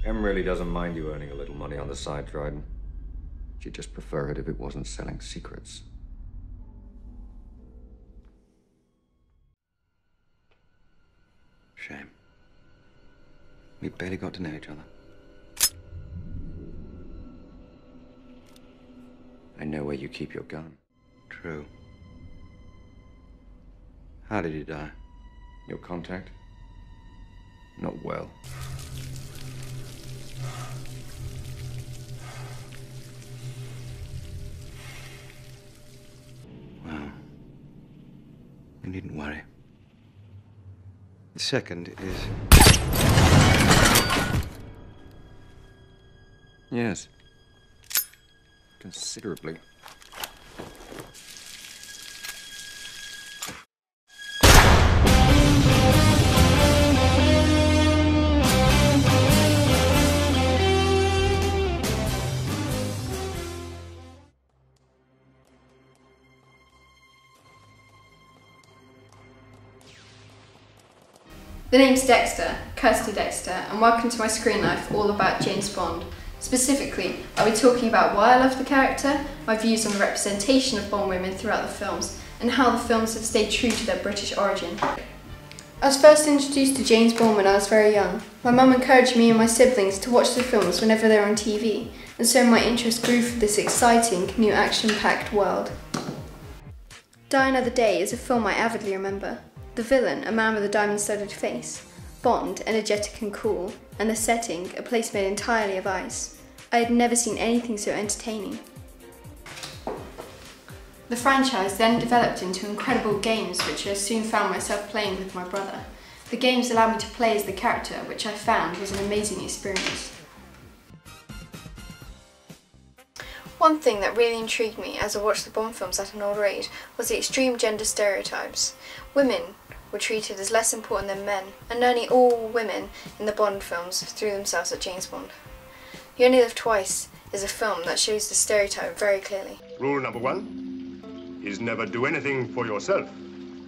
Em really doesn't mind you earning a little money on the side, Dryden. She'd just prefer it if it wasn't selling secrets. Shame. We barely got to know each other. I know where you keep your gun. True. How did he die? Your contact? Not well. Well, you needn't worry. The second is... Yes. Considerably. The name's Dexter, Kirsty Dexter, and welcome to my screen life all about James Bond. Specifically, I'll be talking about why I love the character, my views on the representation of Bond women throughout the films, and how the films have stayed true to their British origin. I was first introduced to James Bond when I was very young. My mum encouraged me and my siblings to watch the films whenever they were on TV, and so my interest grew for this exciting, new action-packed world. Die Another Day is a film I avidly remember. The villain, a man with a diamond-studded face, Bond, energetic and cool, and the setting, a place made entirely of ice. I had never seen anything so entertaining. The franchise then developed into incredible games which I soon found myself playing with my brother. The games allowed me to play as the character, which I found was an amazing experience. One thing that really intrigued me as I watched the Bond films at an older age was the extreme gender stereotypes. Women were treated as less important than men, and nearly all women in the Bond films threw themselves at James Bond. You Only Live Twice is a film that shows the stereotype very clearly. Rule number 1 is never do anything for yourself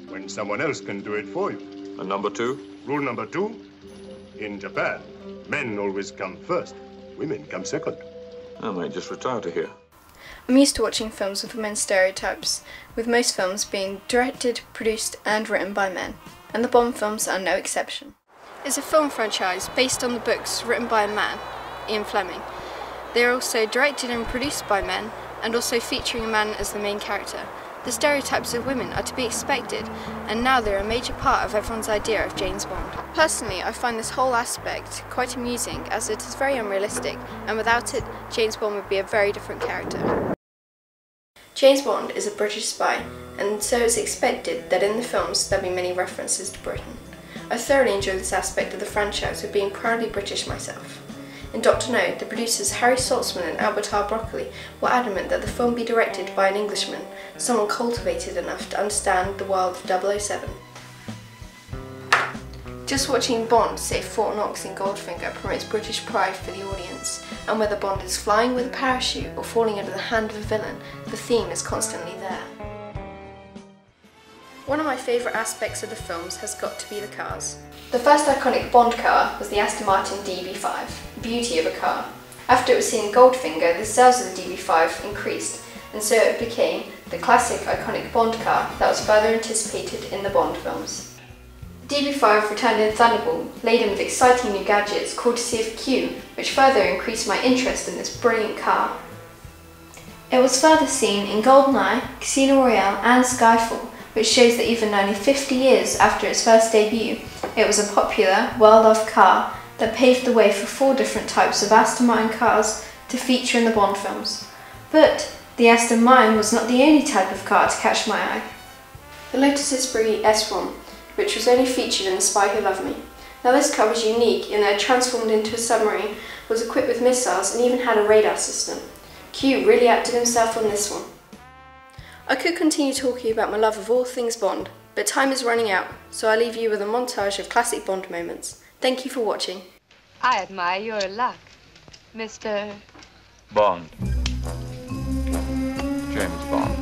when someone else can do it for you. And number 2? Rule number 2, in Japan, men always come first, women come second. I might just retire to here. I'm used to watching films with women's stereotypes, with most films being directed, produced and written by men, and the Bond films are no exception. It's a film franchise based on the books written by a man, Ian Fleming. They are also directed and produced by men, and also featuring a man as the main character. The stereotypes of women are to be expected, and now they're a major part of everyone's idea of James Bond. Personally, I find this whole aspect quite amusing, as it is very unrealistic, and without it, James Bond would be a very different character. James Bond is a British spy, and so it's expected that in the films there'll be many references to Britain. I thoroughly enjoy this aspect of the franchise with being proudly British myself. In Dr. No, the producers Harry Saltzman and Albert R. Broccoli were adamant that the film be directed by an Englishman, someone cultivated enough to understand the world of 007. Just watching Bond save Fort Knox in Goldfinger promotes British pride for the audience, and whether Bond is flying with a parachute or falling under the hand of a villain, the theme is constantly there. One of my favourite aspects of the films has got to be the cars. The first iconic Bond car was the Aston Martin DB5, beauty of a car. After it was seen in Goldfinger, the sales of the DB5 increased, and so it became the classic iconic Bond car that was further anticipated in the Bond films. The DB5 returned in Thunderball, laden with exciting new gadgets courtesy of Q, which further increased my interest in this brilliant car. It was further seen in GoldenEye, Casino Royale and Skyfall, which shows that even only 50 years after its first debut, it was a popular, well-loved car that paved the way for 4 different types of Aston Martin cars to feature in the Bond films. But the Aston Martin was not the only type of car to catch my eye. The Lotus Esprit S1, which was only featured in The Spy Who Loved Me. Now this car was unique in that it transformed into a submarine, was equipped with missiles and even had a radar system. Q really acted himself on this one. I could continue talking about my love of all things Bond, but time is running out, so I'll leave you with a montage of classic Bond moments. Thank you for watching. I admire your luck, Mr. Bond. James Bond.